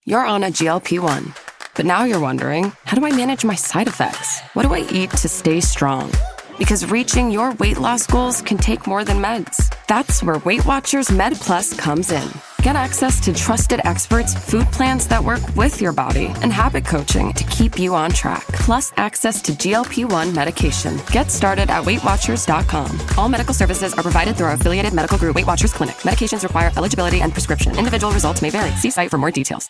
You're on a GLP-1. But now you're wondering, how do I manage my side effects? What do I eat to stay strong? Because reaching your weight loss goals can take more than meds. That's where Weight Watchers Med Plus comes in. Get access to trusted experts, food plans that work with your body, and habit coaching to keep you on track. Plus access to GLP-1 medication. Get started at WeightWatchers.com. All medical services are provided through our affiliated medical group, Weight Watchers Clinic. Medications require eligibility and prescription. Individual results may vary. See site for more details.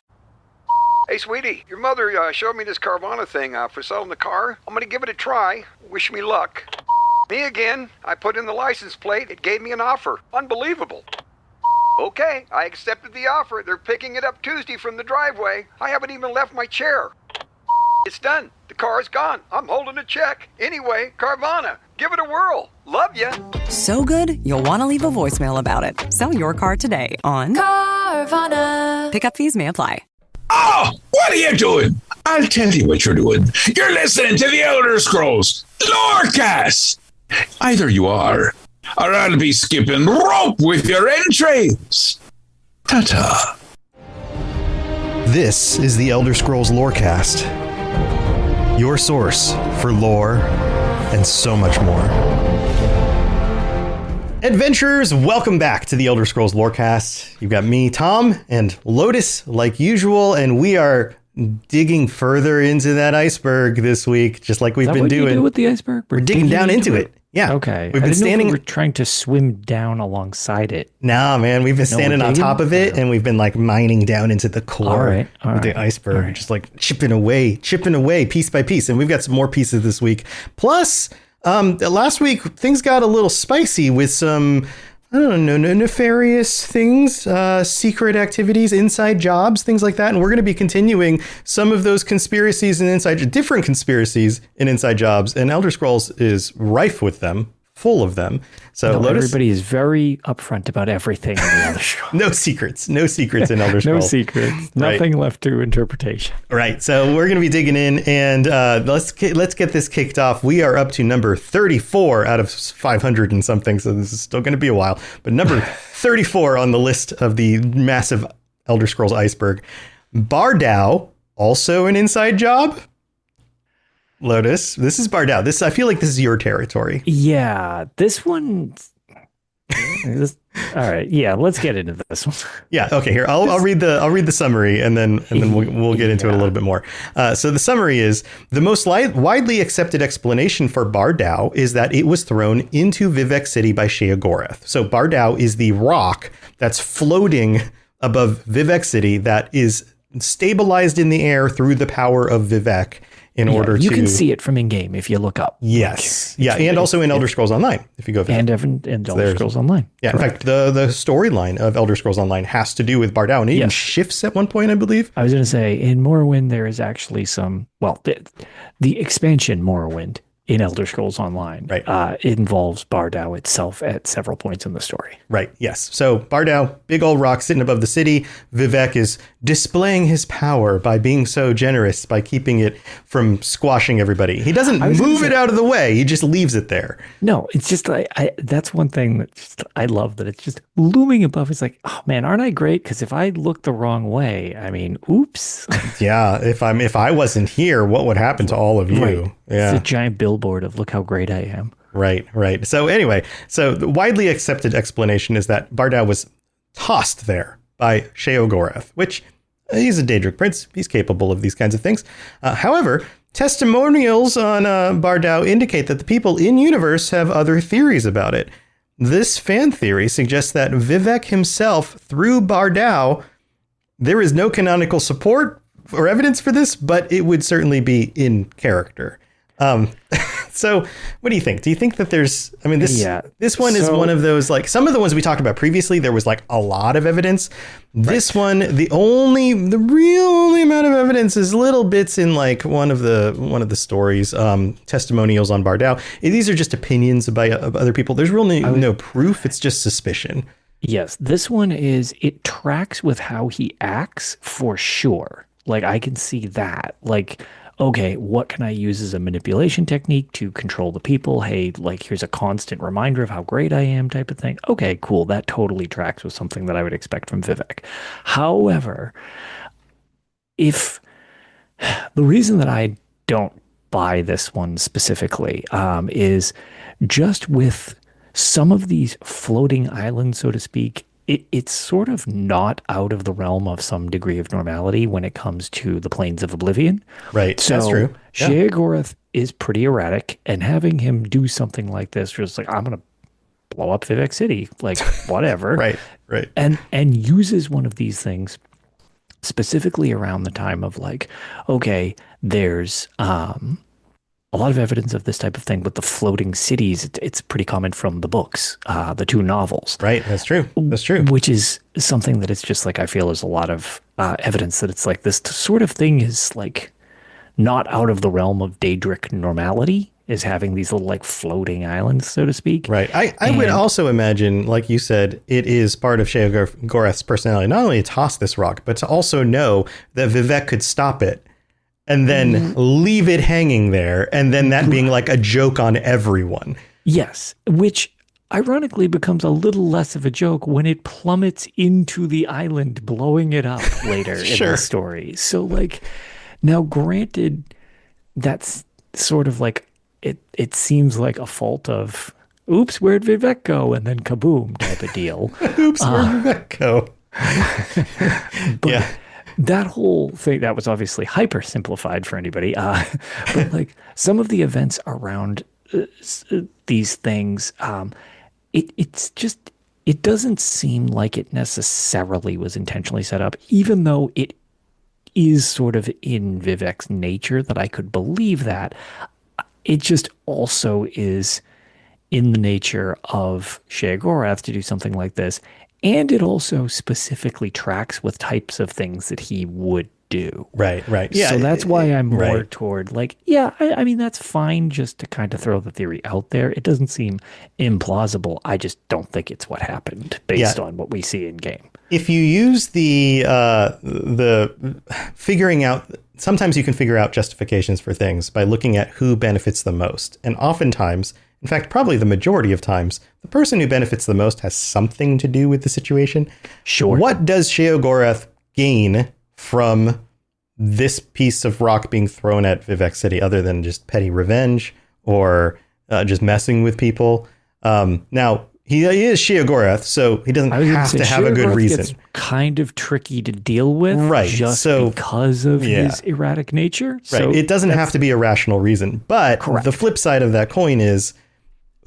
Hey, sweetie, your mother showed me this Carvana thing for selling the car. I'm going to give it a try. Wish me luck. Me again. I put in the license plate. It gave me an offer. Unbelievable. Okay, I accepted the offer. They're picking it up Tuesday from the driveway. I haven't even left my chair. It's done. The car's gone. I'm holding a check. Anyway, Carvana, give it a whirl. Love ya. So good, you'll want to leave a voicemail about it. Sell your car today on Carvana. Pickup fees may apply. Oh, what are you doing? I'll tell you what you're doing. You're listening to the Elder Scrolls Lorecast. Either you are, or I'll be skipping rope with your entrails. Ta-ta. This is the Elder Scrolls Lorecast, your source for lore and so much more. Adventurers, welcome back to the Elder Scrolls Lorecast. You've got me, Tom, and Lotus, like usual, and we are digging further into that iceberg this week, just like we've been doing. What do you do with the iceberg? We're digging down into it. Yeah. Okay. We've been standing. We're trying to swim down alongside it. Nah, man, we've been standing on top of it, and we've been like mining down into the core of the iceberg, just like chipping away, piece by piece. And we've got some more pieces this week. Plus, last week things got a little spicy with some, I don't know, nefarious things, secret activities, inside jobs, things like that. And we're going to be continuing some of those conspiracies and different conspiracies and inside jobs. And Elder Scrolls is rife with them, full of them. So Lotus, everybody is very upfront about everything in the Elder Scrolls. No secrets in Elder Scrolls. No secrets. Nothing left to interpretation. Right. So we're going to be digging in, and let's get this kicked off. We are up to number 34 out of 500 and something. So this is still going to be a while, but number 34 on the list of the massive Elder Scrolls iceberg. Baar Dau, also an inside job. Lotus, this is Baar Dau. I feel like this is your territory. Yeah, this one. All right, yeah, let's get into this one. Yeah, okay. Here, I'll read the summary, and then we'll get into it a little bit more. So the summary is the most widely accepted explanation for Baar Dau is that it was thrown into Vivec City by Sheogorath. So Baar Dau is the rock that's floating above Vivec City that is stabilized in the air through the power of Vivec. You can see it from in-game if you look up. Yes. Yeah, and also in Elder Scrolls Online, if you go there. And Elder Scrolls Online. Yeah, correct. In fact, the storyline of Elder Scrolls Online has to do with Baar Dau, and it even shifts at one point, I believe. I was going to say, in Morrowind, there is actually some, the expansion Morrowind in Elder Scrolls Online involves Baar Dau itself at several points in the story. Right, yes. So Baar Dau, big old rock sitting above the city. Vivec is displaying his power by being so generous, by keeping it from squashing everybody. He doesn't move it out of the way. He just leaves it there. No, it's just that's one thing that I love, that it's just looming above. It's like, oh man, aren't I great? Because if I look the wrong way, I mean, oops. Yeah, if I wasn't here, what would happen to all of you? Right. Yeah. It's a giant billboard of look how great I am. Right. So anyway, the widely accepted explanation is that Baar Dau was tossed there by Sheogorath, which he's a Daedric prince. He's capable of these kinds of things. However, testimonials on Baar Dau indicate that the people in universe have other theories about it. This fan theory suggests that Vivec himself threw Baar Dau. There is no canonical support or evidence for this, but it would certainly be in character. So what do you think? Do you think that there's, this one is one of those, like some of the ones we talked about previously, there was like a lot of evidence. This one, the real only amount of evidence is little bits in like one of the stories, testimonials on Baar Dau. These are just opinions by other people. There's really no proof. It's just suspicion. Yes. This one it tracks with how he acts for sure. Like I can see that, like, okay, what can I use as a manipulation technique to control the people? Hey, like, here's a constant reminder of how great I am type of thing. Okay, cool. That totally tracks with something that I would expect from Vivec. However, if the reason that I don't buy this one specifically is just with some of these floating islands, so to speak, it's sort of not out of the realm of some degree of normality when it comes to the Plains of Oblivion. Right, so that's true. Yeah. Sheogorath is pretty erratic, and having him do something like this, just like, I'm going to blow up Vivec City, like, whatever. Right. And uses one of these things specifically around the time of like, okay, there's a lot of evidence of this type of thing with the floating cities. It's pretty common from the books, the 2 novels. Right. That's true. Which is something that it's just like, I feel is a lot of evidence that it's like this sort of thing is like not out of the realm of Daedric normality, is having these little like floating islands, so to speak. Right. I would also imagine, like you said, it is part of Sheogorath's personality, not only to toss this rock, but to also know that Vivec could stop it and then leave it hanging there, and then that being like a joke on everyone. Yes, which ironically becomes a little less of a joke when it plummets into the island, blowing it up later in the story. So like, now granted, that's sort of like, it seems like a fault of, oops, where'd Vivec go? And then kaboom type of deal. Oops, where'd Vivec go? But that whole thing, that was obviously hyper simplified for anybody. But like some of the events around these things, it's just, it doesn't seem like it necessarily was intentionally set up, even though it is sort of in Vivec's nature that I could believe that. It just also is in the nature of Sheogorath to do something like this. And it also specifically tracks with types of things that he would do. Right. Yeah. So that's why I'm more toward like, I mean, that's fine just to kind of throw the theory out there. It doesn't seem implausible. I just don't think it's what happened based on what we see in game. If you use the figuring out, sometimes you can figure out justifications for things by looking at who benefits the most. And oftentimes, in fact, probably the majority of times, the person who benefits the most has something to do with the situation. Sure. What does Sheogorath gain from this piece of rock being thrown at Vivec City other than just petty revenge or just messing with people? Now, he is Sheogorath, so he doesn't have to have a good reason. It's kind of tricky to deal with, just because of his erratic nature. Right. So it doesn't have to be a rational reason. But the flip side of that coin is,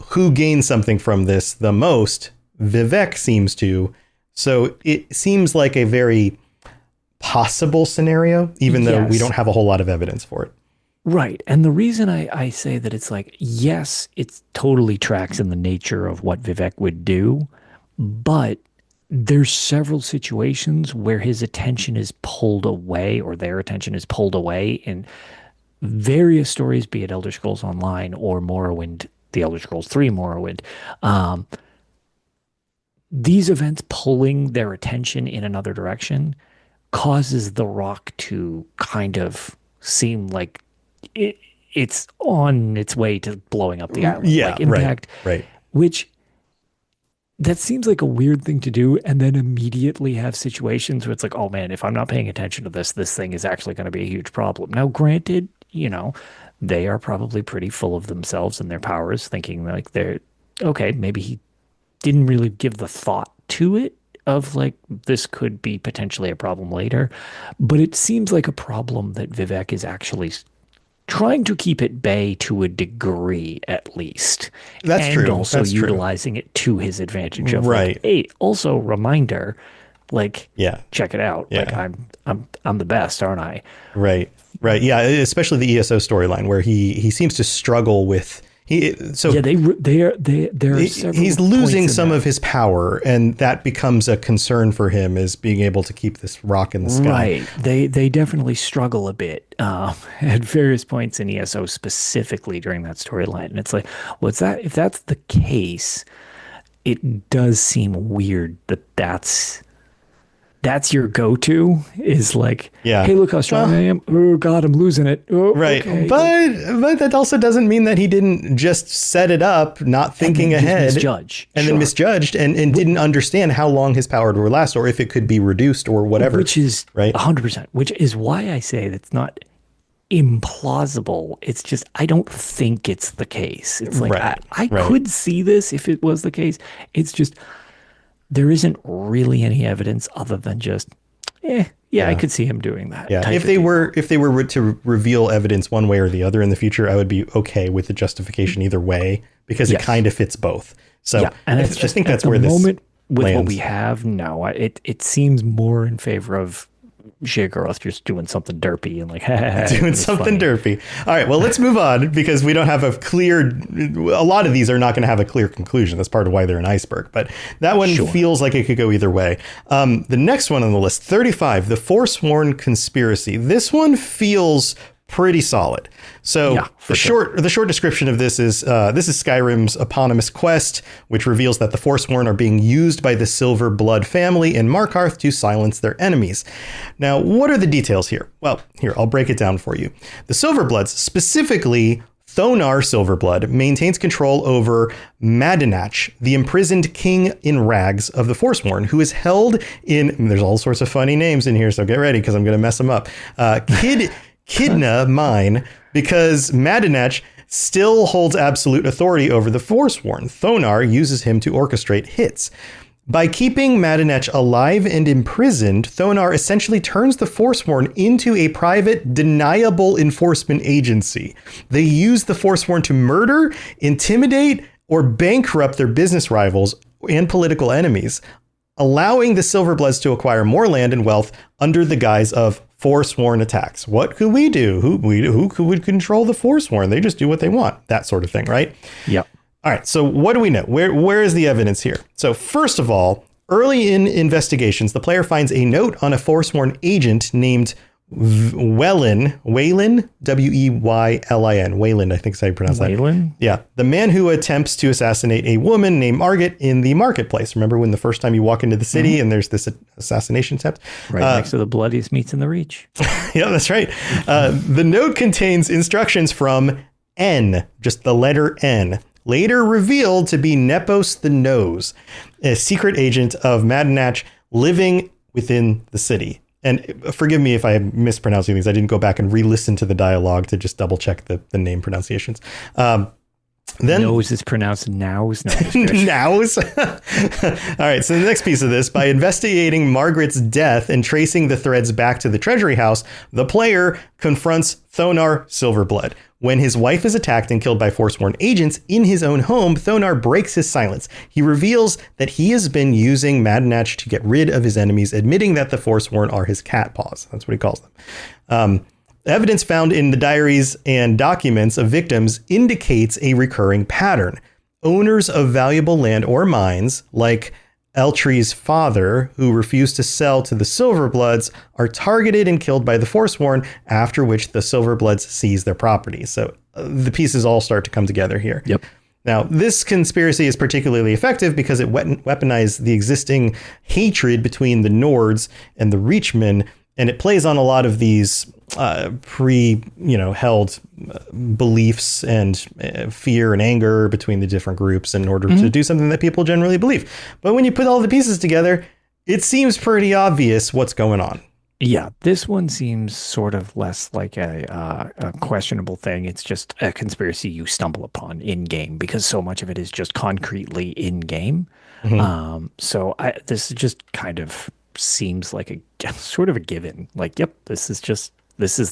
who gains something from this the most? Vivec seems to. So it seems like a very possible scenario, even though we don't have a whole lot of evidence for it. Right. And the reason I say that it's like, yes, it totally tracks in the nature of what Vivec would do, but there's several situations where his attention is pulled away, or their attention is pulled away in various stories, be it Elder Scrolls Online or Morrowind, the Elder Scrolls 3 Morrowind. These events pulling their attention in another direction causes the rock to kind of seem like it's on its way to blowing up the island. Yeah, like impact, right. Which that seems like a weird thing to do, and then immediately have situations where it's like, oh man, if I'm not paying attention to this thing is actually going to be a huge problem. Now, granted, they are probably pretty full of themselves and their powers, thinking like they're okay, maybe he didn't really give the thought to it of like, this could be potentially a problem later, but it seems like a problem that Vivec is actually trying to keep at bay to a degree, at least. That's true. And also That's utilizing it to his advantage. Of right. Like, hey, also reminder, like, check it out. Yeah. Like I'm the best, aren't I? Right. Yeah. Especially the ESO storyline where he seems to struggle with. He's losing some of his power, and that becomes a concern for him, is being able to keep this rock in the sky. Right. They definitely struggle a bit at various points in ESO, specifically during that storyline. And it's like, if that's the case, it does seem weird that's that's your go-to is like, Yeah. hey, look how strong I am. Oh God, I'm losing it. Oh, Right. okay. But that also doesn't mean that he didn't just set it up, not thinking ahead. Then misjudged and didn't understand how long his power would last or if it could be reduced or whatever. Which is right. 100%, which is why I say that's not implausible. It's just, I don't think it's the case. It's like, I could see this if it was the case. It's just, there isn't really any evidence other than just, I could see him doing that. Yeah. If they were to reveal evidence one way or the other in the future, I would be okay with the justification either way because it kind of fits both. So and I think that's where this moment with lands. what we have now, it seems more in favor of Sheogorath just doing something derpy and like doing something derpy. All right, well, let's move on because we don't have a lot of these are not going to have a clear conclusion. That's part of why they're an iceberg, but that one feels like it could go either way. The next one on the list, 35, the Forsworn Conspiracy. This one feels pretty solid. So the short description of this is Skyrim's eponymous quest, which reveals that the Forsworn are being used by the Silver Blood family in Markarth to silence their enemies. Now, what are the details here? Well, here, I'll break it down for you. The Silver Bloods, specifically Thonar Silverblood, maintains control over Madinach, the imprisoned king in rags of the Forsworn, who is held in, there's all sorts of funny names in here, so get ready because I'm going to mess them up. Kidna mine, because Madinach still holds absolute authority over the Forsworn. Thonar uses him to orchestrate hits. By keeping Madinach alive and imprisoned, Thonar essentially turns the Forsworn into a private, deniable enforcement agency. They use the Forsworn to murder, intimidate, or bankrupt their business rivals and political enemies, allowing the Silverbloods to acquire more land and wealth under the guise of Forsworn attacks. What could we do? Who would control the Forsworn? They just do what they want. That sort of thing, right? Yep. All right. So what do we know? Where is the evidence here? So first of all, early in investigations, the player finds a note on a Forsworn agent named Weylin, Weylin, Weylin, I think is how you pronounce that. Weylin? Yeah. The man who attempts to assassinate a woman named Margit in the marketplace. Remember when the first time you walk into the city and there's this assassination attempt? Right next to the bloodiest meats in the Reach. Yeah, that's right. The note contains instructions from N, just the letter N, later revealed to be Nepos the Nose, a secret agent of Madinach living within the city. And forgive me if I'm mispronouncing these. I didn't go back and re-listen to the dialogue to just double check the name pronunciations. Then Nose is pronounced nows. Nows. All right. So the next piece of this, by investigating Margaret's death and tracing the threads back to the treasury house, the player confronts Thonar Silverblood. When his wife is attacked and killed by Forsworn agents in his own home, Thonar breaks his silence. He reveals that he has been using Madinach to get rid of his enemies, admitting that the Forsworn are his cat paws. That's what he calls them. Evidence found in the diaries and documents of victims indicates a recurring pattern. Owners of valuable land or mines, like Eltree's father, who refused to sell to the Silverbloods, are targeted and killed by the Forsworn, after which the Silverbloods seize their property. So the pieces all start to come together here. Yep. Now, this conspiracy is particularly effective because it weaponized the existing hatred between the Nords and the Reachmen, and it plays on a lot of these held beliefs and fear and anger between the different groups in order to do something that people generally believe. But when you put all the pieces together, it seems pretty obvious what's going on. Yeah, this one seems sort of less like a questionable thing. It's just a conspiracy you stumble upon in game because so much of it is just concretely in game. This just kind of seems like a sort of a given. Like, yep, this is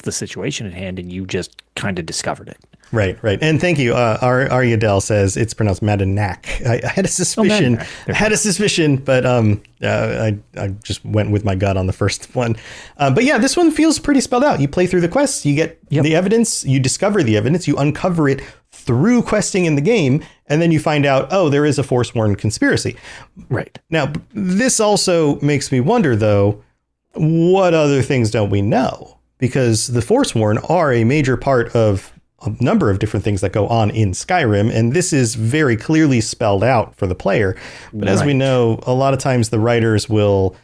the situation at hand, and you just kind of discovered it. Right. And thank you. Aryadel says it's pronounced Madinach. I had a suspicion. But I just went with my gut on the first one. But yeah, this one feels pretty spelled out. You play through the quests, you get the evidence, you discover the evidence, you uncover it through questing in the game, and then you find out, oh, there is a Forsworn conspiracy. Right. Now, this also makes me wonder, though, what other things don't we know? Because the Forsworn are a major part of a number of different things that go on in Skyrim, and this is very clearly spelled out for the player. But as we know, a lot of times the writers will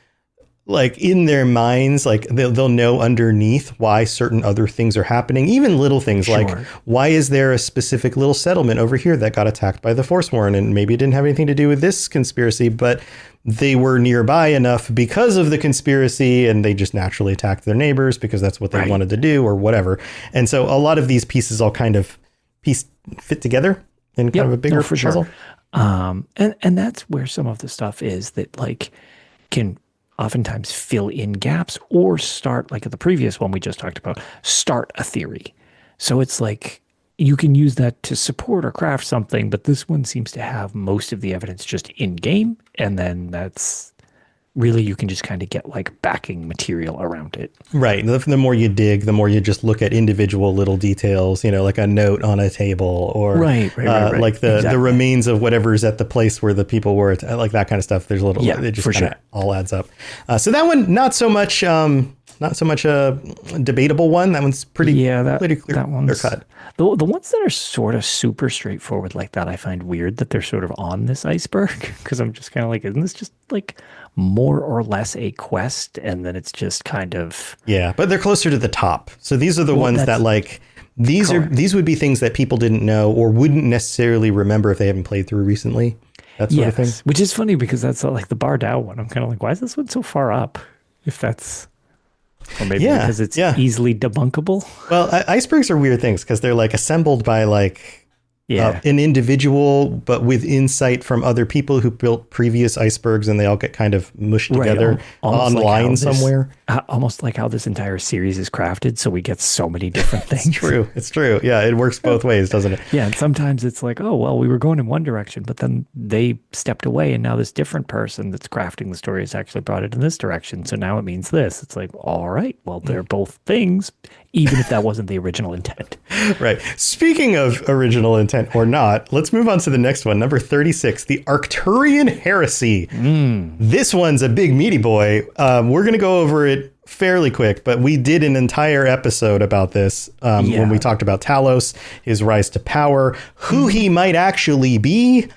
like in their minds, like they'll know underneath why certain other things are happening, even little things like why is there a specific little settlement over here that got attacked by the Forsworn, and maybe it didn't have anything to do with this conspiracy, but they were nearby enough because of the conspiracy and they just naturally attacked their neighbors because that's what they wanted to do or whatever. And so a lot of these pieces all kind of fit together in kind of a bigger puzzle. Sure. And that's where some of the stuff is that like can oftentimes fill in gaps or start, like at the previous one we just talked about, start a theory. So it's like you can use that to support or craft something, but this one seems to have most of the evidence just in game. And then that's really, you can just kind of get like backing material around it. Right. The more you dig, the more you just look at individual little details, you know, like a note on a table or right. like the remains of whatever's at the place where the people were, like that kind of stuff. There's a little, it just kind of all adds up. So that one, not so much a debatable one. That one's pretty clear. That one's cut. The ones that are sort of super straightforward like that, I find weird that they're sort of on this iceberg, because I'm just kind of like, isn't this just like more or less a quest? And then it's just kind of... Yeah, but they're closer to the top. So these are the ones that like, these would be things that people didn't know or wouldn't necessarily remember if they haven't played through recently. That sort of thing. Which is funny because that's like the Baar Dau one. I'm kind of like, why is this one so far up? If that's... Or maybe because it's easily debunkable. Well, icebergs are weird things because they're like assembled by like an individual, but with insight from other people who built previous icebergs, and they all get kind of mushed together online like somewhere. Almost like how this entire series is crafted, so we get so many different things. It's true. Yeah, it works both ways, doesn't it? Yeah, and sometimes it's like, oh, well, we were going in one direction, but then they stepped away, and now this different person that's crafting the story has actually brought it in this direction, so now it means this. It's like, all right, well, they're both things, even if that wasn't the original intent. Right. Speaking of original intent or not, let's move on to the next one, number 36, the Arcturian Heresy. This one's a big meaty boy. We're going to go over it fairly quick, but we did an entire episode about this when we talked about Talos, his rise to power, who he might actually be,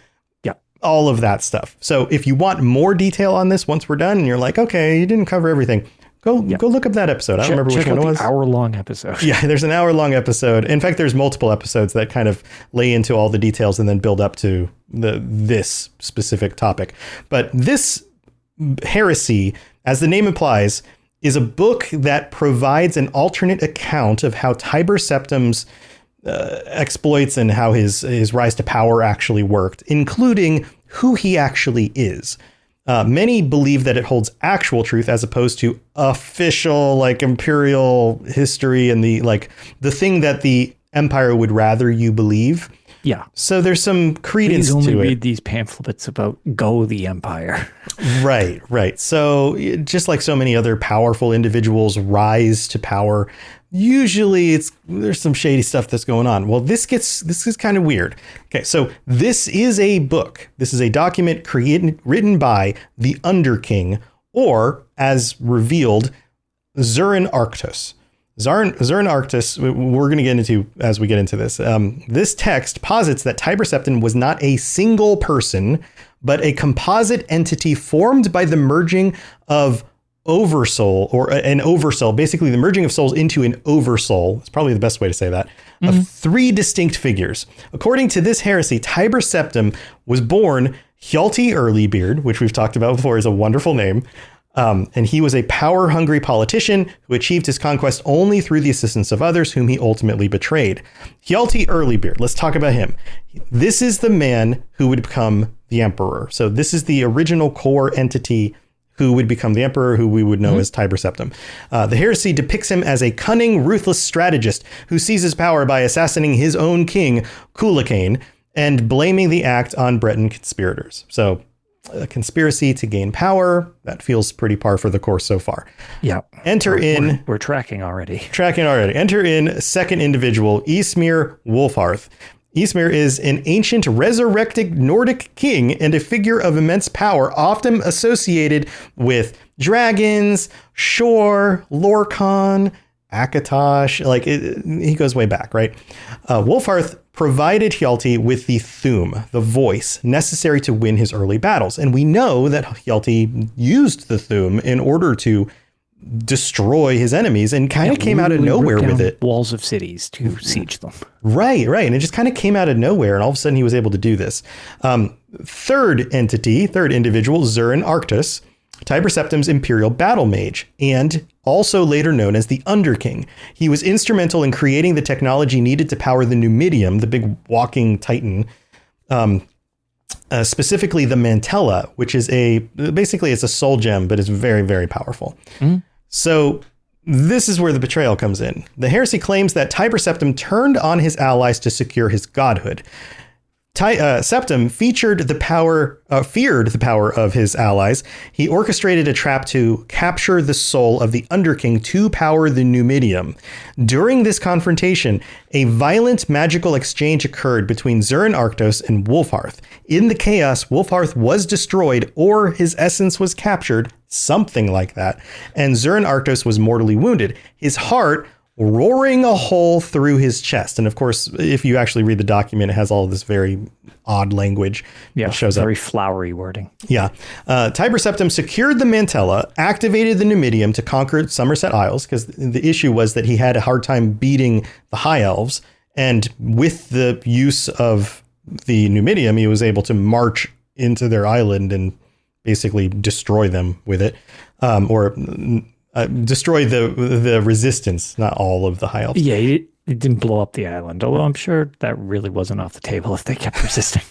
all of that stuff. So if you want more detail on this once we're done and you're like, okay, you didn't cover everything, go look up that episode. I don't remember which one it was. Hour-long episode. Yeah, there's an hour-long episode. In fact, there's multiple episodes that kind of lay into all the details and then build up to this specific topic. But this heresy, as the name implies, is a book that provides an alternate account of how Tiber Septim's exploits and how his rise to power actually worked, including who he actually is. Many believe that it holds actual truth as opposed to official, like imperial history and the thing that the Empire would rather you believe. Yeah. So there's some credence to it. Please only read these pamphlets about Go the Empire. Right. So just like so many other powerful individuals rise to power, usually there's some shady stuff that's going on. Well, this is kind of weird. Okay, so this is a book. This is a document written by the Underking, or as revealed, Zurin Arctus. Zurin Arctus, we're going to get into as we get into this. This text posits that Tiber Septim was not a single person, but a composite entity formed by the merging of oversoul, or an oversoul, basically the merging of souls into an oversoul. It's probably the best way to say that. Of three distinct figures. According to this heresy, Tiber Septim was born Hjalti Earlybeard, which we've talked about before is a wonderful name. And he was a power-hungry politician who achieved his conquest only through the assistance of others whom he ultimately betrayed. Hjalti Earlybeard, let's talk about him. This is the man who would become the emperor. So this is the original core entity who would become the emperor, who we would know as Tiber Septim. The heresy depicts him as a cunning, ruthless strategist who seizes power by assassinating his own king, Kulakane, and blaming the act on Breton conspirators. So a conspiracy to gain power, that feels pretty par for the course so far. Yeah. We're tracking already. Enter in second individual, Ysmir Wolfhearth. Ysmir is an ancient resurrected Nordic king and a figure of immense power, often associated with dragons, Shor, Lorkhan, Akatosh. Like he goes way back, right? Wolfhearth provided Hjalti with the Thum, the voice necessary to win his early battles. And we know that Hjalti used the Thum in order to destroy his enemies and kind of came out of nowhere with it. Walls of cities to siege them. Right. And it just kind of came out of nowhere. And all of a sudden he was able to do this. Third individual, Zurin Arctus, Tiber Septim's imperial battle mage, and also later known as the Underking. He was instrumental in creating the technology needed to power the Numidium, the big walking titan, specifically the Mantella, which is basically it's a soul gem, but it's very, very powerful. So this is where the betrayal comes in. The heresy claims that Tiber Septim turned on his allies to secure his godhood. Septim feared the power of his allies. He orchestrated a trap to capture the soul of the Underking to power the Numidium. During this confrontation, a violent magical exchange occurred between Zurin Arctos and Wolfhearth. In the chaos, Wolfhearth was destroyed or his essence was captured, something like that, and Zurin Arctos was mortally wounded. His heart roaring a hole through his chest. And of course, if you actually read the document, it has all of this very odd language. Yeah, shows very up. flowery wording. Yeah. Tiber Septim secured the Mantella, activated the Numidium to conquer Somerset Isles, because the issue was that he had a hard time beating the High Elves. And with the use of the Numidium, he was able to march into their island and basically destroy them with it. Destroy the resistance, not all of the High Elves. Yeah, it didn't blow up the island, although I'm sure that really wasn't off the table if they kept resisting.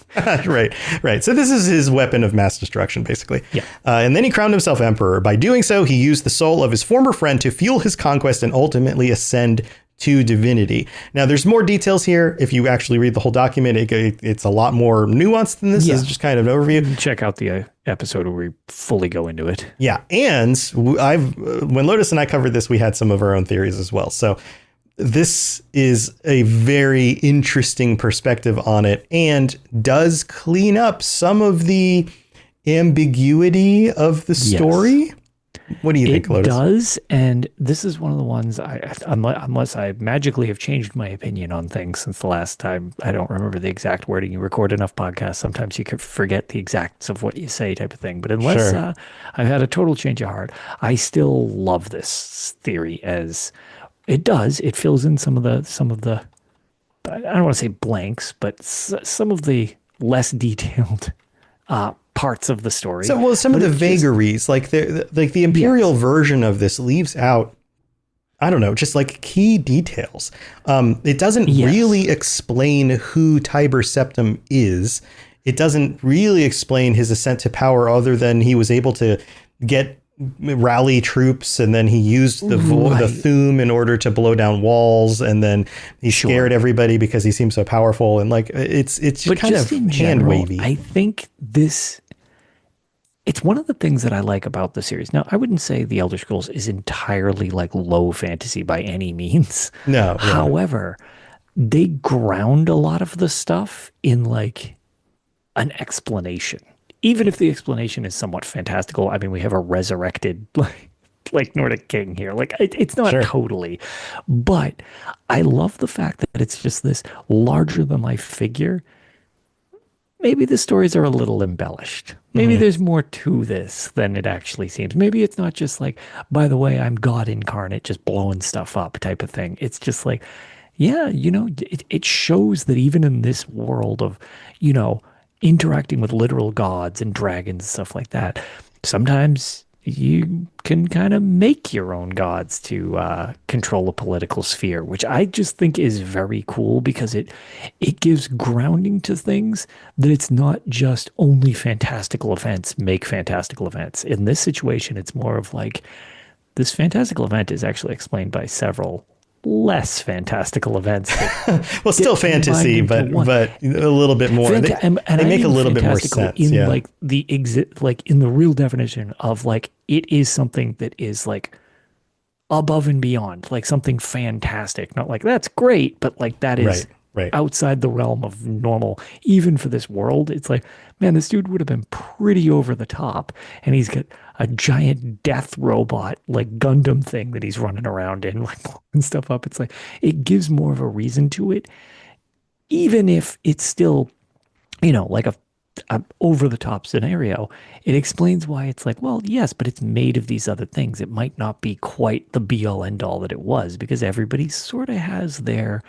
Right. So this is his weapon of mass destruction, basically. Yeah. And then he crowned himself emperor. By doing so, he used the soul of his former friend to fuel his conquest and ultimately ascend to divinity. Now, there's more details here. If you actually read the whole document, it's a lot more nuanced than this. Yeah. This is just kind of an overview. Check out the episode where we fully go into it. Yeah. And when Lotus and I covered this, we had some of our own theories as well. So this is a very interesting perspective on it and does clean up some of the ambiguity of the story. Yes. What do you think, Lotus? It does, and this is one of the ones, unless I magically have changed my opinion on things since the last time, I don't remember the exact wording. You record enough podcasts, sometimes you could forget the exacts of what you say type of thing. But unless I've had a total change of heart, I still love this theory as it does. It fills in some of the I don't want to say blanks, but some of the less detailed parts of the story. So, some of the vagaries, like the Imperial version of this leaves out, I don't know, just like key details. It doesn't really explain who Tiber Septim is. It doesn't really explain his ascent to power other than he was able to rally troops, and then he used the Thum in order to blow down walls, and then he scared everybody because he seemed so powerful, and like it's kind of hand wavy. I think it's one of the things that I like about the series. Now, I wouldn't say the Elder Scrolls is entirely like low fantasy by any means. No. However, they ground a lot of the stuff in like an explanation. Even if the explanation is somewhat fantastical. I mean, we have a resurrected like Nordic king here. Like it's not totally, but I love the fact that it's just this larger than life figure. Maybe the stories are a little embellished. Maybe there's more to this than it actually seems. Maybe it's not just like, by the way, I'm God incarnate, just blowing stuff up type of thing. It's just like, it shows that even in this world of, interacting with literal gods and dragons and stuff like that, sometimes you can kind of make your own gods to control a political sphere, which I just think is very cool because it gives grounding to things that it's not just only fantastical events make fantastical events. In this situation, it's more of like this fantastistical event is actually explained by several less fantastical events. Well, still fantasy, but a little bit more. They make a little bit more sense. In like in the real definition of like it is something that is like above and beyond, like something fantastic. Not like that's great, but like that is Right. outside the realm of normal, even for this world. It's like, man, this dude would have been pretty over the top. And he's got a giant death robot, like Gundam thing that he's running around in, like blowing stuff up. It's like, it gives more of a reason to it, even if it's still, like a over the top scenario. It explains why it's like, well, yes, but it's made of these other things. It might not be quite the be all end all that it was, because everybody sort of has their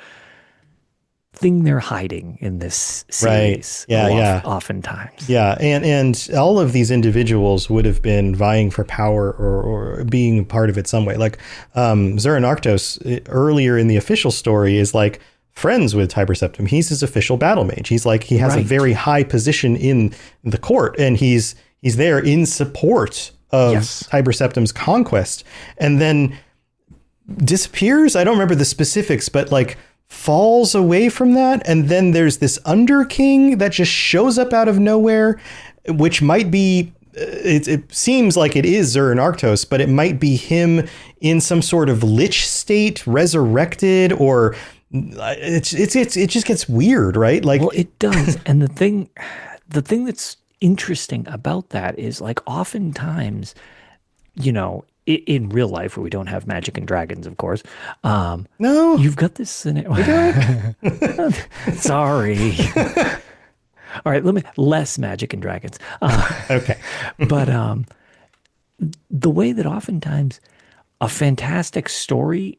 thing they're hiding in this series. Right. Yeah. Oftentimes. Yeah. And all of these individuals would have been vying for power or being part of it some way. Like Zurin Arctos earlier in the official story is like friends with Tiber Septim. He's his official battle mage. He's like, he has a very high position in the court, and he's there in support of Tiber Septim's conquest, and then disappears. I don't remember the specifics, but like falls away from that. And then there's this Under King that just shows up out of nowhere, which might be, it seems like it is Zurin Arctos, but it might be him in some sort of lich state, resurrected, or it just gets weird, right? Like, well, it does. And the thing that's interesting about that is, like, oftentimes, in real life where we don't have magic and dragons, of course. No, you've got this scenario. Sorry. All right, less magic and dragons. Okay. But the way that oftentimes a fantastic story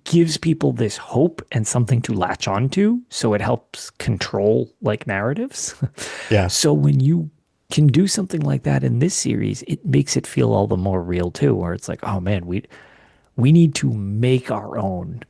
gives people this hope and something to latch onto, so it helps control like narratives. Yeah. So when you can do something like that in this series, it makes it feel all the more real too, where it's like, oh man, we need to make our own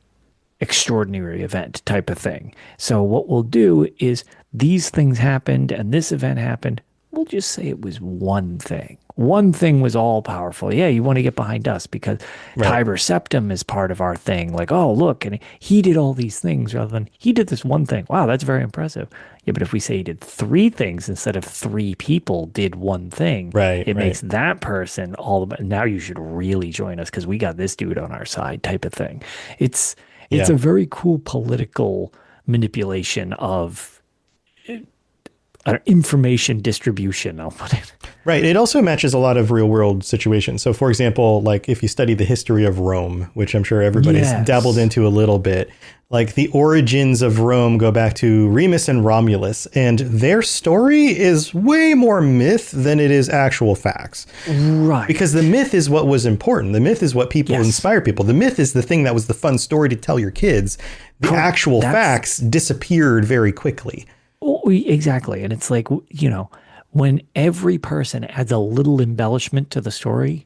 extraordinary event type of thing. So what we'll do is, these things happened and this event happened. We'll just say it was one thing. One thing was all powerful. Yeah, you want to get behind us because Tiber Septim is part of our thing. Like, oh, look, and he did all these things rather than he did this one thing. Wow, that's very impressive. Yeah, but if we say he did three things instead of three people did one thing, it makes that person all the, now you should really join us because we got this dude on our side type of thing. It's a very cool political manipulation of information distribution, I'll put it. Right. It also matches a lot of real world situations. So, for example, like if you study the history of Rome, which I'm sure everybody's dabbled into a little bit, like the origins of Rome go back to Remus and Romulus, and their story is way more myth than it is actual facts. Right. Because the myth is what was important. The myth is what people inspire people. The myth is the thing that was the fun story to tell your kids. The actual facts disappeared very quickly. Exactly. And it's like, when every person adds a little embellishment to the story,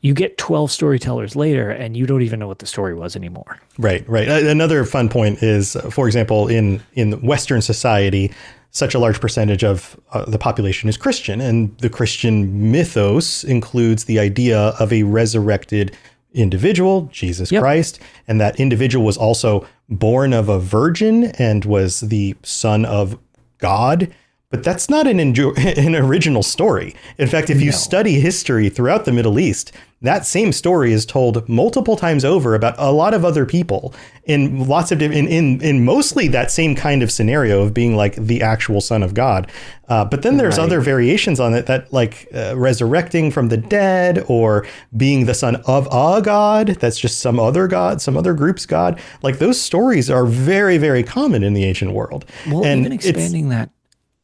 you get 12 storytellers later and you don't even know what the story was anymore. Right. Another fun point is, for example, in Western society, such a large percentage of the population is Christian, and the Christian mythos includes the idea of a resurrected individual, Jesus Christ, and that individual was also born of a virgin and was the son of God. But that's not an original story. In fact, if you study history throughout the Middle East, that same story is told multiple times over about a lot of other people in lots of in mostly that same kind of scenario of being like the actual son of God. But then there's other variations on it that like resurrecting from the dead or being the son of a god. That's just some other god, some other group's god. Like those stories are very, very common in the ancient world. Well, and even expanding that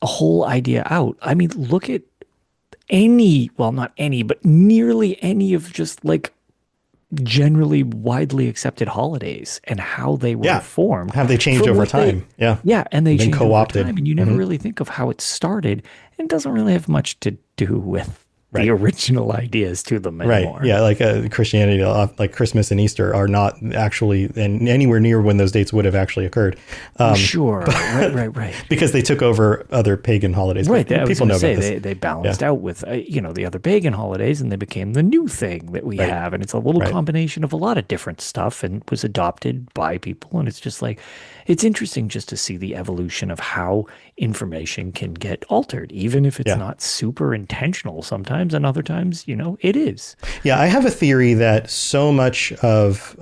a whole idea out. I mean, look at not any, but nearly any of just like generally widely accepted holidays and how they were formed. Have they changed over time? Yeah. And they changed co-opted. over time. And you never really think of how it started. It doesn't really have much to do with the original ideas to them anymore. Right. Yeah. Like Christianity, like Christmas and Easter are not actually anywhere near when those dates would have actually occurred. Sure. Right. Because they took over other pagan holidays. Right. People know about this. They balanced out with, the other pagan holidays, and they became the new thing that we have. And it's a little combination of a lot of different stuff and was adopted by people. And it's just like, it's interesting just to see the evolution of how information can get altered, even if it's not super intentional sometimes. sometimes, and other times, it is. Yeah, I have a theory that so much of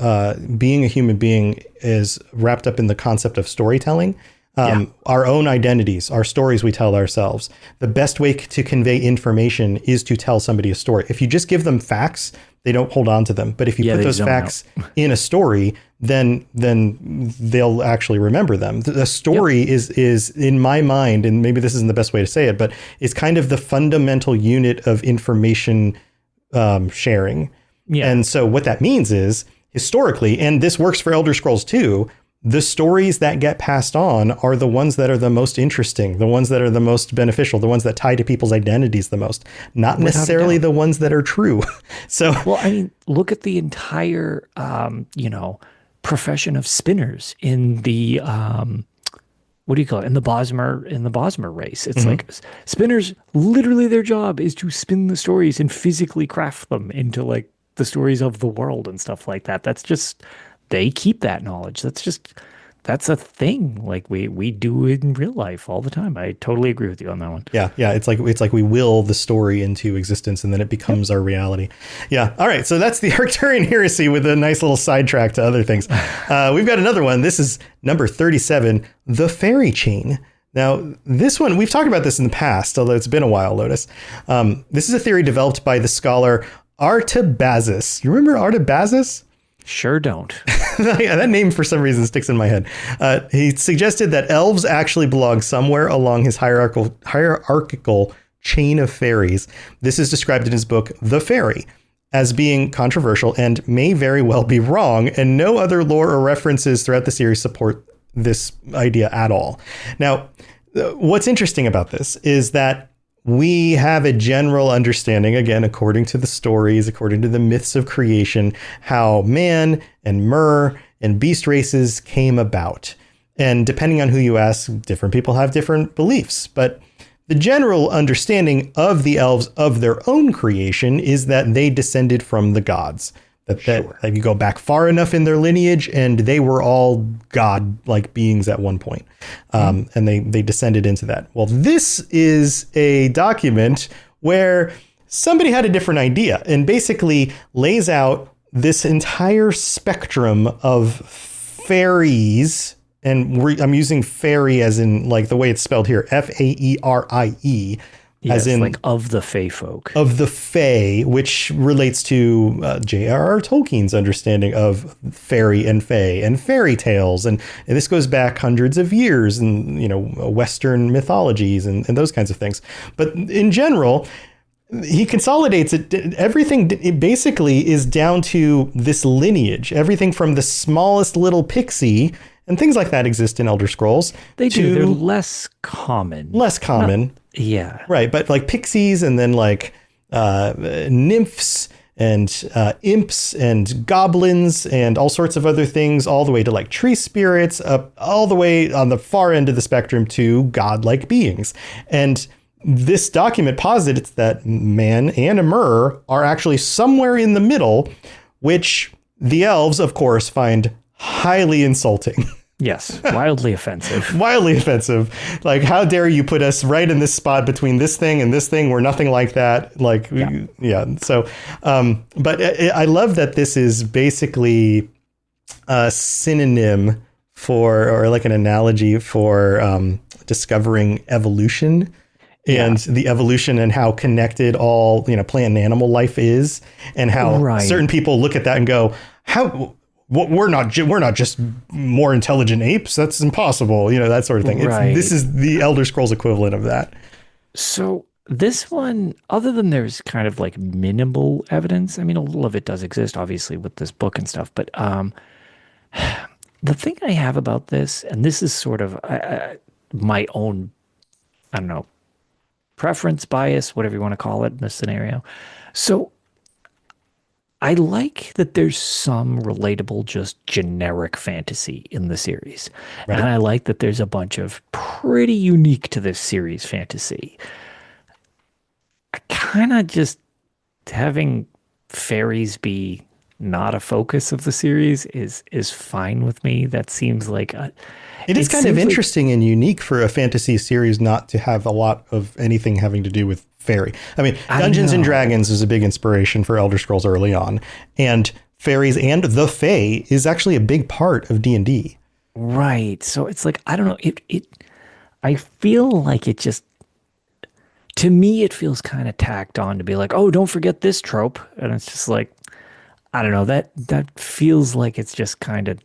being a human being is wrapped up in the concept of storytelling. Our own identities, our stories we tell ourselves. The best way to convey information is to tell somebody a story. If you just give them facts, they don't hold on to them. But if you put those facts in a story, then they'll actually remember them. The story is in my mind, and maybe this isn't the best way to say it, but it's kind of the fundamental unit of information sharing. Yeah. And so what that means is, historically, and this works for Elder Scrolls too, the stories that get passed on are the ones that are the most interesting, the ones that are the most beneficial, the ones that tie to people's identities the most, not necessarily the ones that are true. So, well, I mean, look at the entire, profession of spinners in the, what do you call it? In the Bosmer race. It's like spinners, literally their job is to spin the stories and physically craft them into like the stories of the world and stuff like that. That's just, they keep that knowledge. That's a thing like we do in real life all the time. I totally agree with you on that one. Yeah. It's like we will the story into existence and then it becomes our reality. Yeah. All right. So that's the Arcturian Heresy with a nice little sidetrack to other things. We've got another one. This is number 37, the Fairie Chain. Now, this one, we've talked about this in the past, although it's been a while, Lotus. This is a theory developed by the scholar Artabazus. You remember Artabazus? Sure don't. Yeah, that name for some reason sticks in my head. He suggested that elves actually belong somewhere along his hierarchical chain of fairies. This is described in his book, The Fairy, as being controversial and may very well be wrong, and no other lore or references throughout the series support this idea at all. Now, what's interesting about this is that we have a general understanding, again, according to the stories, according to the myths of creation, how man and mer and beast races came about. And depending on who you ask, different people have different beliefs. But the general understanding of the elves of their own creation is that they descended from the gods. That you go back far enough in their lineage and they were all god-like beings at one point. And they descended into that. Well, this is a document where somebody had a different idea and basically lays out this entire spectrum of fairies. And I'm using fairy as in like the way it's spelled here, Faerie. Yes, as in like of the Fae folk. Of the Fae, which relates to J.R.R. Tolkien's understanding of fairy and fae and fairy tales. And this goes back hundreds of years in, Western mythologies and those kinds of things. But in general, he consolidates it. Everything basically is down to this lineage. Everything from the smallest little pixie and things like that exist in Elder Scrolls. They do. They're less common. Yeah. Right. But like pixies and then like nymphs and imps and goblins and all sorts of other things, all the way to like tree spirits, up all the way on the far end of the spectrum to godlike beings. And this document posits that man and mer are actually somewhere in the middle, which the elves, of course, find highly insulting. Yes, wildly offensive. Wildly offensive. Like, how dare you put us right in this spot between this thing and this thing? We're nothing like that. Like, yeah. So, but I love that this is basically a synonym for, or like an analogy for discovering evolution. And the evolution and how connected all, plant and animal life is, and how certain people look at that and go, we're not just more intelligent apes. That's impossible. That sort of thing. This is the Elder Scrolls equivalent of that. So this one, other than there's kind of like minimal evidence, I mean, a little of it does exist, obviously, with this book and stuff. But the thing I have about this, and this is sort of my own, I don't know, preference, bias, whatever you want to call it in this scenario. So I like that there's some relatable, just generic fantasy in the series. Right. And I like that there's a bunch of pretty unique to this series fantasy. I kind of just having fairies be not a focus of the series is fine with me. That seems like it is kind of interesting and unique for a fantasy series not to have a lot of anything having to do with fairy. I mean, Dungeons and Dragons is a big inspiration for Elder Scrolls early on, and fairies and the Fae is actually a big part of D&D. Right. So it's like, I don't know. I feel like it just, to me, it feels kind of tacked on to be like, oh, don't forget this trope. And it's just like, I don't know, that feels like it's just kind of,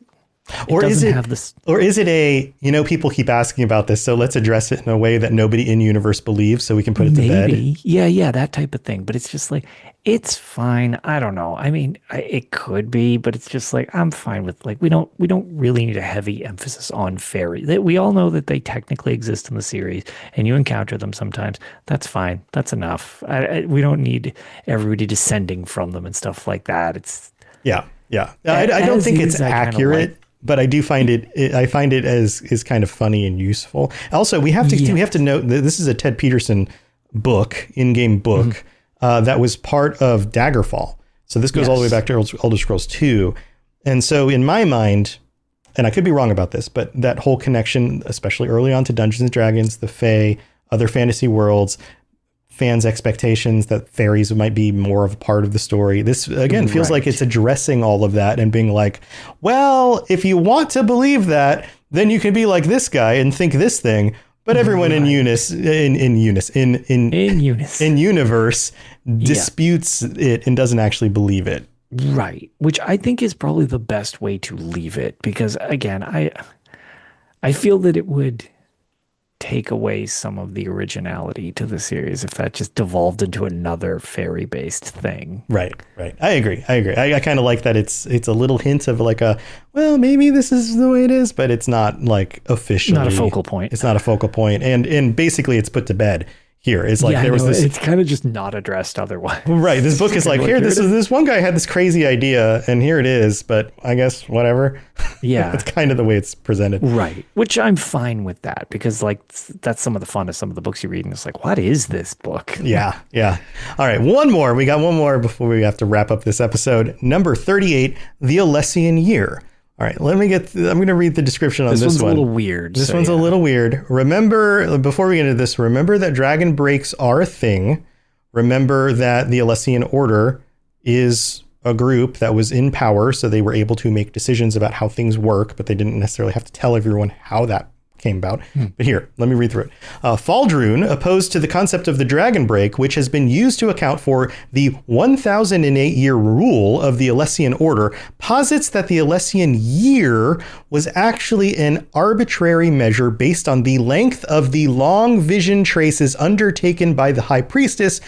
or is it a, people keep asking about this, so let's address it in a way that nobody in universe believes so we can put it to bed. Yeah, that type of thing. But it's just like, it's fine. I don't know. I mean, it could be, but it's just like, I'm fine with, like, we don't really need a heavy emphasis on fairy. We all know that they technically exist in the series and you encounter them sometimes. That's fine. That's enough. We don't need everybody descending from them and stuff like that. It's yeah. I don't think it's accurate. But I do find I find it as is kind of funny and useful. Also, we have to note that this is a Ted Peterson book, in-game book, that was part of Daggerfall. So this goes all the way back to Elder Scrolls 2. And so in my mind, and I could be wrong about this, but that whole connection, especially early on to Dungeons and Dragons, the Fae, other fantasy worlds, fans' expectations that fairies might be more of a part of the story. This, again, feels like it's addressing all of that and being like, well, if you want to believe that, then you can be like this guy and think this thing. But everyone in universe disputes it and doesn't actually believe it. Right. Which I think is probably the best way to leave it, because again, I feel that it would take away some of the originality to the series if that just devolved into another fairy-based thing. Right. I agree. I kind of like that it's a little hint of like well, maybe this is the way it is, but it's not like officially. Not a focal point. It's not a focal point. And basically it's put to bed here. It's like it's kind of just not addressed otherwise. Right. This book is like, this one guy had this crazy idea and here it is, but I guess whatever. Yeah. That's kind of the way it's presented. Right. Which I'm fine with that, because like that's some of the fun of some of the books you read and it's like, what is this book? Yeah. All right. One more. We got one more before we have to wrap up this episode. Number 38, The Alessian Year. All right, I'm going to read the description on this one. This one's a little weird. This one's a little weird. Remember, before we get into this, remember that dragon breaks are a thing. Remember that the Alessian Order is a group that was in power, so they were able to make decisions about how things work, but they didn't necessarily have to tell everyone how that came about. But here, let me read through it. Faldrune, opposed to the concept of the dragon break, which has been used to account for the 1008-year rule of the Alessian Order, posits that the Alessian year was actually an arbitrary measure based on the length of the long vision traces undertaken by the High Priestess,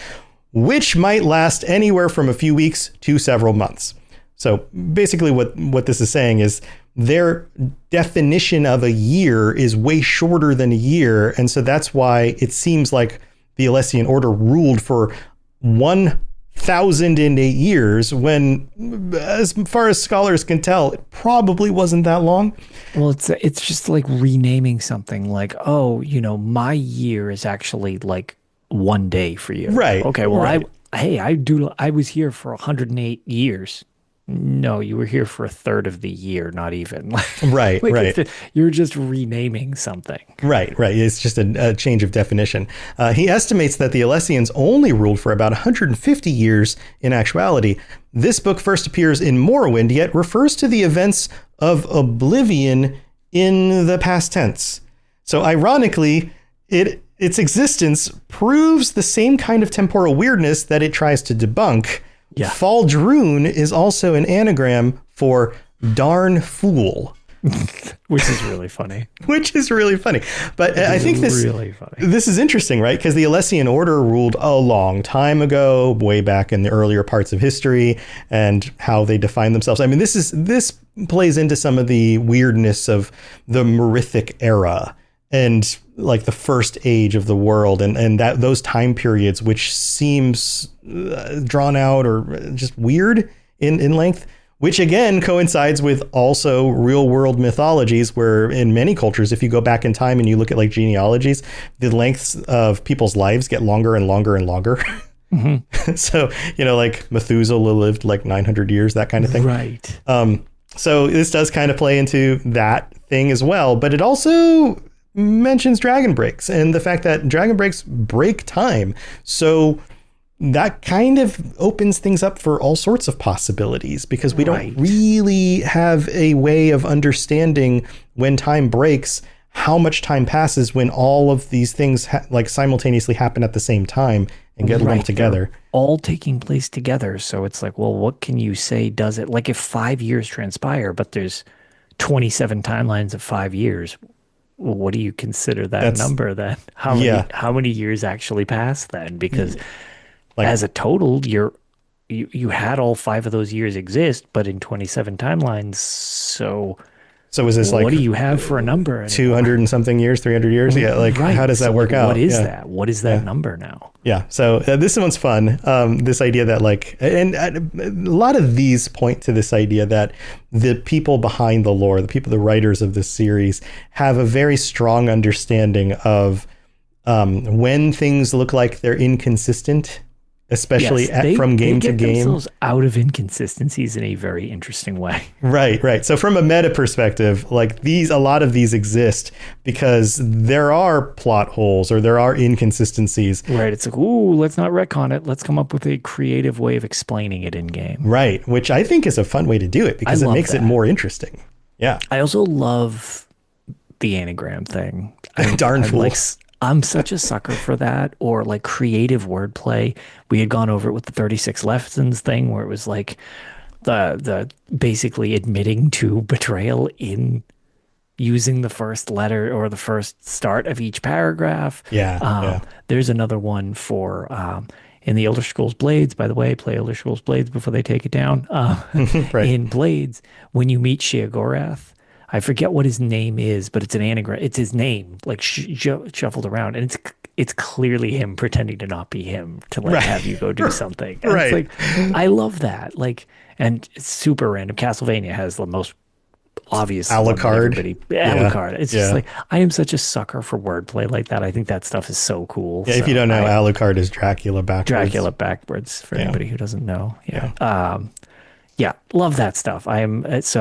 which might last anywhere from a few weeks to several months. So basically what this is saying is their definition of a year is way shorter than a year. And so that's why it seems like the Alessian Order ruled for 1008 years when, as far as scholars can tell, it probably wasn't that long. Well, it's just like renaming something like, oh, my year is actually like one day for you. Right. Okay. Well, I was here for 108 years. No, you were here for a third of the year, not even. Right. You're just renaming something. Right. It's just a change of definition. He estimates that the Alessians only ruled for about 150 years in actuality. This book first appears in Morrowind, yet refers to the events of Oblivion in the past tense. So ironically, its existence proves the same kind of temporal weirdness that it tries to debunk. Yeah. Faldrune is also an anagram for darn fool. Which is really funny. But I think this is interesting, right? Because the Alessian Order ruled a long time ago, way back in the earlier parts of history, and how they define themselves. I mean, this plays into some of the weirdness of the Merithic era and like the first age of the world and that those time periods, which seems drawn out or just weird in length, which again coincides with also real world mythologies where in many cultures, if you go back in time and you look at like genealogies, the lengths of people's lives get longer and longer and longer. So, like Methuselah lived like 900 years, that kind of thing. Right. So this does kind of play into that thing as well, but it also mentions dragon breaks and the fact that dragon breaks break time. So that kind of opens things up for all sorts of possibilities, because we don't really have a way of understanding when time breaks, how much time passes when all of these things like simultaneously happen at the same time and get lumped together. They're all taking place together. So it's like, well, what can you say does it? Like if 5 years transpire, but there's 27 timelines of 5 years, well, what do you consider that number then? How many years actually pass then? Because as a total, you had all 5 of those years exist, but in 27 timelines. So is this like, what do you have for a number anymore? 200 and something years, 300 years? Yeah. Like how does that work out? What is that? What is that number now? Yeah. So this one's fun. This idea that like, and a lot of these point to this idea that the people behind the lore, the writers of this series have a very strong understanding of when things look like they're inconsistent, especially from game to game. They get themselves out of inconsistencies in a very interesting way. Right. So from a meta perspective, like a lot of these exist because there are plot holes or there are inconsistencies. Right. It's like, ooh, let's not retcon it. Let's come up with a creative way of explaining it in game. Right. Which I think is a fun way to do it because it makes it more interesting. Yeah. I also love the anagram thing. Darn fool. I'm such a sucker for that, or like creative wordplay. We had gone over it with the 36 lessons thing, where it was like the basically admitting to betrayal in using the first letter or the first start of each paragraph. There's another one for in the Elder Scrolls Blades, by the way, play Elder Scrolls Blades before they take it down. In Blades, when you meet Sheogorath, I forget what his name is, but it's an anagram. It's his name, like shuffled around, and it's clearly him pretending to not be him to have you go do something. And it's like, I love that. Like, and it's super random. Castlevania has the most obvious Alucard. Alucard. It's just like, I am such a sucker for wordplay like that. I think that stuff is so cool. Yeah, if you don't know, Alucard is Dracula backwards. For anybody who doesn't know. Yeah, love that stuff. I am this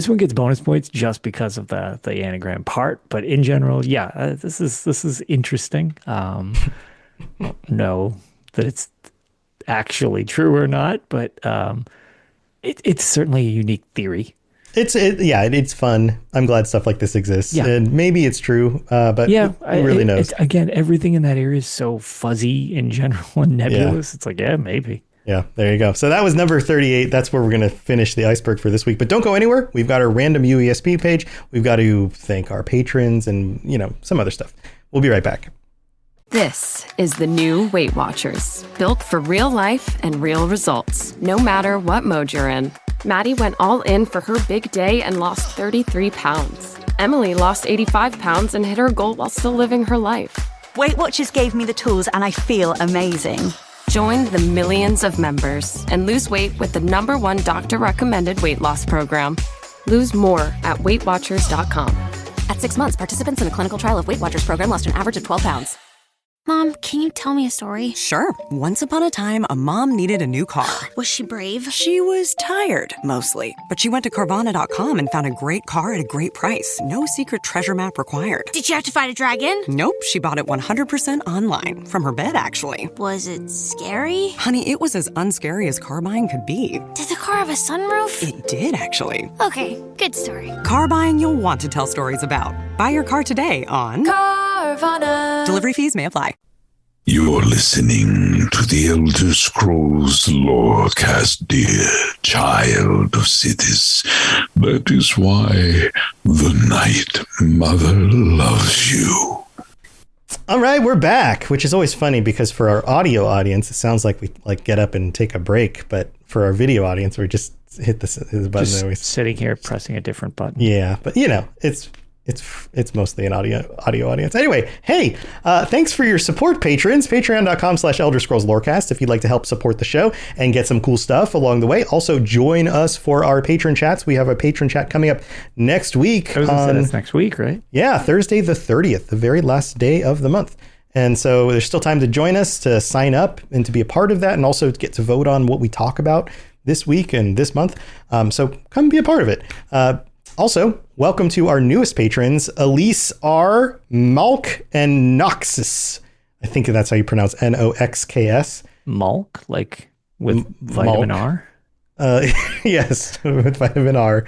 one gets bonus points just because of the anagram part, but in general, this is interesting. Know that it's actually true or not, but it's certainly a unique theory. It's fun. I'm glad stuff like this exists, and maybe it's true, but who really knows? Again, everything in that area is so fuzzy in general and nebulous. It's like, maybe. Yeah, there you go. So that was number 38. That's where we're going to finish the iceberg for this week. But don't go anywhere. We've got our random UESP page. We've got to thank our patrons and, some other stuff. We'll be right back. This is the new Weight Watchers, built for real life and real results, no matter what mode you're in. Maddie went all in for her big day and lost 33 pounds. Emily lost 85 pounds and hit her goal while still living her life. Weight Watchers gave me the tools and I feel amazing. Join the millions of members and lose weight with the #1 doctor-recommended weight loss program. Lose more at WeightWatchers.com. At 6 months, participants in a clinical trial of Weight Watchers program lost an average of 12 pounds. Mom, can you tell me a story? Sure. Once upon a time, a mom needed a new car. Was she brave? She was tired, mostly. But she went to Carvana.com and found a great car at a great price. No secret treasure map required. Did she have to fight a dragon? Nope. She bought it 100% online. From her bed, actually. Was it scary? Honey, it was as unscary as car buying could be. Did the car have a sunroof? It did, actually. Okay, good story. Car buying you'll want to tell stories about. Buy your car today on Carvana. Delivery fees may apply. You're listening to the Elder Scrolls Lorecast, dear child of cities. That is why the Night Mother loves you. All right, we're back, which is always funny because for our audio audience, it sounds like we get up and take a break, but for our video audience, we just hit the button. Just always sitting here pressing a different button. Yeah, but it's mostly an audio audience. Anyway, hey, thanks for your support, patrons. Patreon.com/Elder Scrolls Lorecast if you'd like to help support the show and get some cool stuff along the way. Also, join us for our patron chats. We have a patron chat coming up next week. It's next week, right? Yeah, Thursday the 30th, the very last day of the month. And so there's still time to join us, to sign up and to be a part of that, and also to get to vote on what we talk about this week and this month. So come be a part of it. Also, welcome to our newest patrons, Elise R, Malk, and Noxus. I think that's how you pronounce Noxks. Malk, like with vitamin R? Yes, with vitamin R.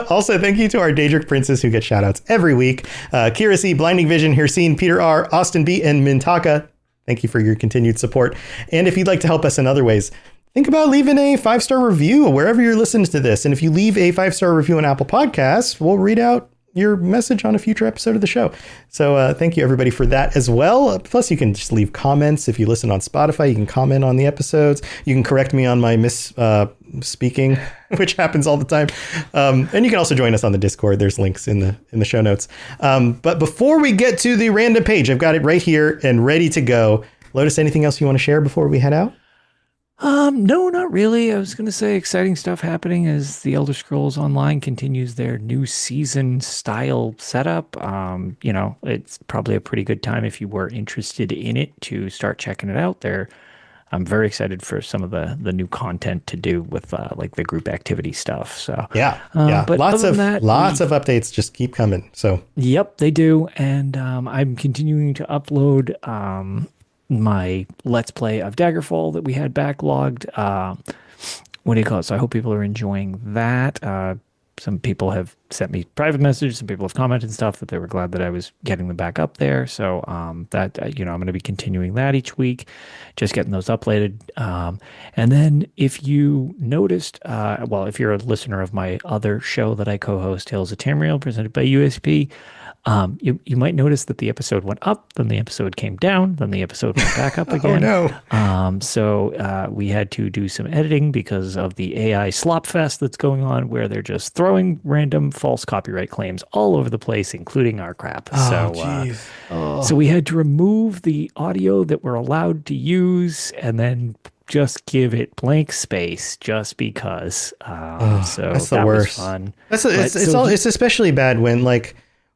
Also, thank you to our Daedric princes who get shout outs every week. Kira C, Blinding Vision, Hirsine, Peter R, Austin B, and Mintaka. Thank you for your continued support. And if you'd like to help us in other ways, think about leaving a 5-star review wherever you're listening to this. And if you leave a 5-star review on Apple Podcasts, we'll read out your message on a future episode of the show. So thank you everybody for that as well. Plus you can just leave comments. If you listen on Spotify, you can comment on the episodes. You can correct me on my speaking, which happens all the time. And you can also join us on the Discord. There's links in the show notes. But before we get to the random page, I've got it right here and ready to go. Lotus, anything else you want to share before we head out? No, not really. I was going to say exciting stuff happening as the Elder Scrolls Online continues their new season style setup. It's probably a pretty good time if you were interested in it to start checking it out there. I'm very excited for some of the new content to do with like the group activity stuff. So yeah. But lots of updates just keep coming. So yep, they do. And I'm continuing to upload my Let's Play of Daggerfall that we had backlogged. What do you call it? So I hope people are enjoying that. Some people have sent me private messages. Some people have commented and stuff that they were glad that I was getting them back up there. So I'm going to be continuing that each week, just getting those uploaded. And then if you noticed, if you're a listener of my other show that I co-host, Tales of Tamriel, presented by USP, you might notice that the episode went up, then the episode came down, then the episode went back up again. Oh no! So we had to do some editing because of the AI slop fest that's going on, where they're just throwing random false copyright claims all over the place, including our crap. So we had to remove the audio that we're allowed to use, and then just give it blank space just because. So that's the that worst. Was fun. It's especially bad when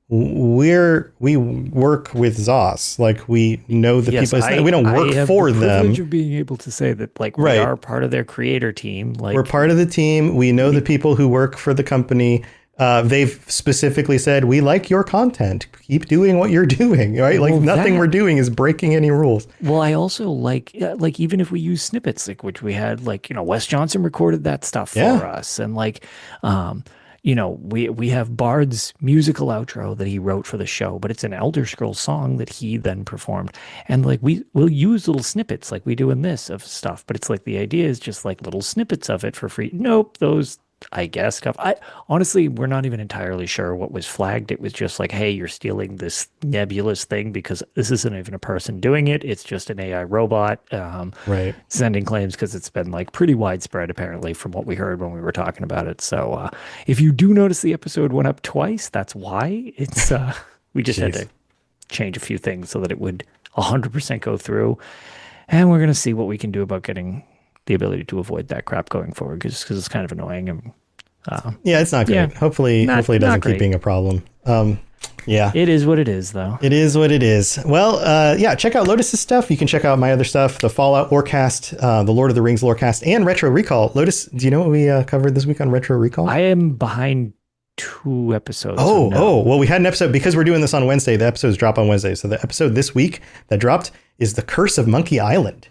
we work with ZOS, like we know the people. We don't work for them. The privilege of being able to say that, we are part of their creator team. Like, we're part of the team. We know the people who work for the company. They've specifically said, we like your content. Keep doing what you're doing, right? Well, nothing we're doing is breaking any rules. Well, I also like even if we use snippets, which we had, Wes Johnson recorded that stuff for us, and we have Bard's musical outro that he wrote for the show, but it's an Elder Scrolls song that he then performed. And we'll use little snippets like we do in this of stuff, but it's the idea is just little snippets of it for free. Nope, those, I guess, stuff. Honestly, we're not even entirely sure what was flagged. It was just hey, you're stealing this nebulous thing because this isn't even a person doing it. It's just an AI robot sending claims, because it's been pretty widespread apparently from what we heard when we were talking about it. So if you do notice the episode went up twice, that's why. It's we just had to change a few things so that it would 100% go through. And we're going to see what we can do about getting the ability to avoid that crap going forward, because it's kind of annoying. And it's not great. Yeah, hopefully it doesn't keep being a problem. It is what it is, though. It is what it is. Well, check out Lotus's stuff. You can check out my other stuff, the Fallout Lorecast, the Lord of the Rings Lorecast, and Retro Recall. Lotus, do you know what we covered this week on Retro Recall? I am behind 2 episoves. Well, we had an episode because we're doing this on Wednesday. The episodes drop on Wednesday. So the episode this week that dropped is The Curse of Monkey Island.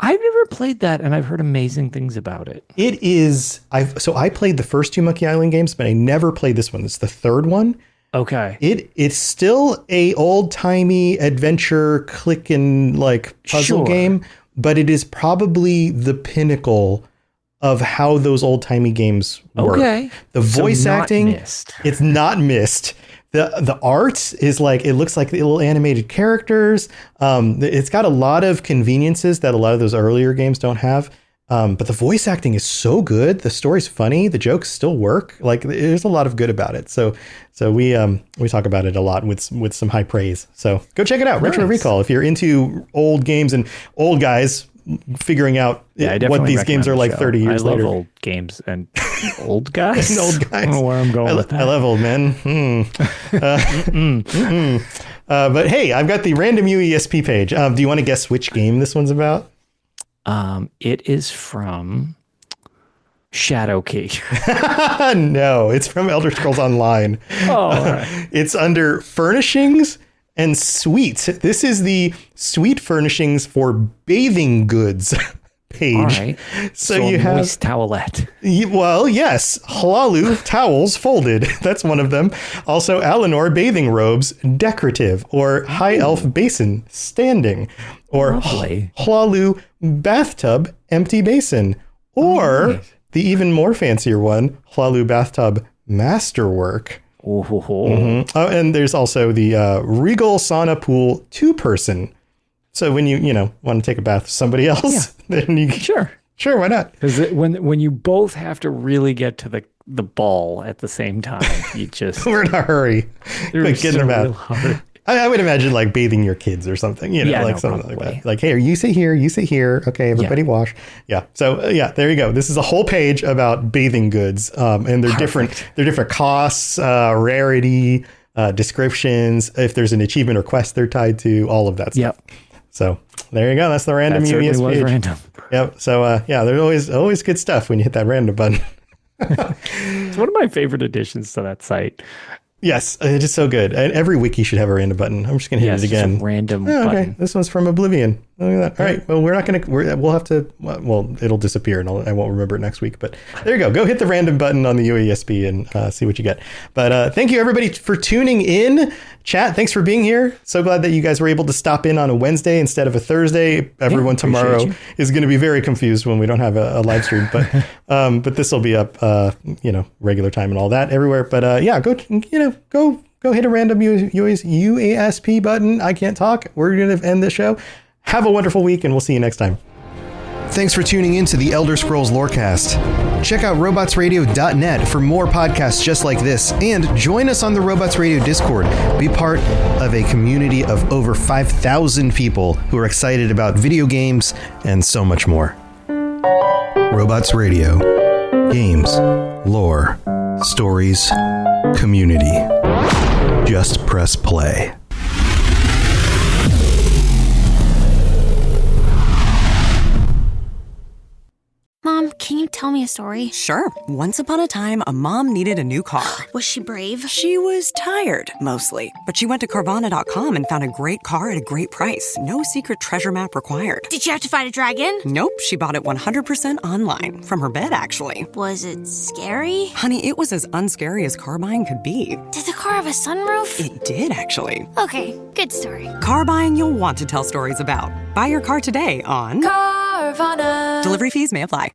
I've never played that, and I've heard amazing things about it. It is. I played the first 2 Monkey Island games, but I never played this one. It's the third one. Okay. It's still a old-timey adventure click and puzzle game, but it is probably the pinnacle of how those old-timey games work. Okay. The voice acting, missed. It's not missed. The art is it looks like little animated characters. It's got a lot of conveniences that a lot of those earlier games don't have. But the voice acting is so good. The story's funny. The jokes still work. There's a lot of good about it. So we talk about it a lot with some high praise. So go check it out. Nice. Retro Recall. If you're into old games and old guys figuing out what these games are 30 years later. I love old games and old guys. And old guys. I don't know where I'm going with that. I love old men. But hey, I've got the random UESP page. Do you want to guess which game this one's about? It is from Shadowkey. No, it's from Elder Scrolls Online. Oh, all right. It's under Furnishings and Suites. This is the suite furnishings for bathing goods page. All right. So you have moist towelette. Well, yes, Hlalu towels folded. That's one of them. Also, Alinor bathing robes decorative, or High Elf basin standing, or Hlalu bathtub empty basin, or the even more fancier one, Hlalu bathtub masterwork. Mm-hmm. Oh, and there's also the Regal sauna pool 2-person. So when you want to take a bath with somebody else, then you sure, why not? Because when you both have to really get to the ball at the same time, you just we're in a hurry. Like get in a bath. I would imagine like bathing your kids or something, something like that. Like, hey, you sit here. Okay, everybody wash. Yeah. So there you go. This is a whole page about bathing goods, and they're different. They're different costs, rarity, descriptions. If there's an achievement or quest they're tied to, all of that stuff. Yep. So there you go. That's the random UES page. Random. Yep. So there's always good stuff when you hit that random button. It's one of my favorite additions to that site. Yes, it is so good. And every wiki should have a random button. I'm just going to hit it again. Just a random button. Okay, this one's from Oblivion. Look at that. All right, well, we're not going to, we'll have to, well, it'll disappear and I won't remember it next week. But there you go. Go hit the random button on the UESP and see what you get. But thank you, everybody, for tuning in. Chat, thanks for being here. So glad that you guys were able to stop in on a Wednesday instead of a Thursday. Everyone tomorrow is going to be very confused when we don't have a live stream. But this will be up, regular time and all that everywhere. But go hit a random UASP button. I can't talk. We're going to end the show. Have a wonderful week, and we'll see you next time. Thanks for tuning in to the Elder Scrolls Lorecast. Check out robotsradio.net for more podcasts just like this, and join us on the Robots Radio Discord. Be part of a community of over 5,000 people who are excited about video games and so much more. Robots Radio. Games, lore, stories, community. Just press play. Mom, can you tell me a story? Sure. Once upon a time, a mom needed a new car. Was she brave? She was tired, mostly. But she went to Carvana.com and found a great car at a great price. No secret treasure map required. Did you have to fight a dragon? Nope. She bought it 100% online. From her bed, actually. Was it scary? Honey, it was as unscary as car buying could be. Did the car have a sunroof? It did, actually. Okay, good story. Car buying you'll want to tell stories about. Buy your car today on Carvana. Delivery fees may apply.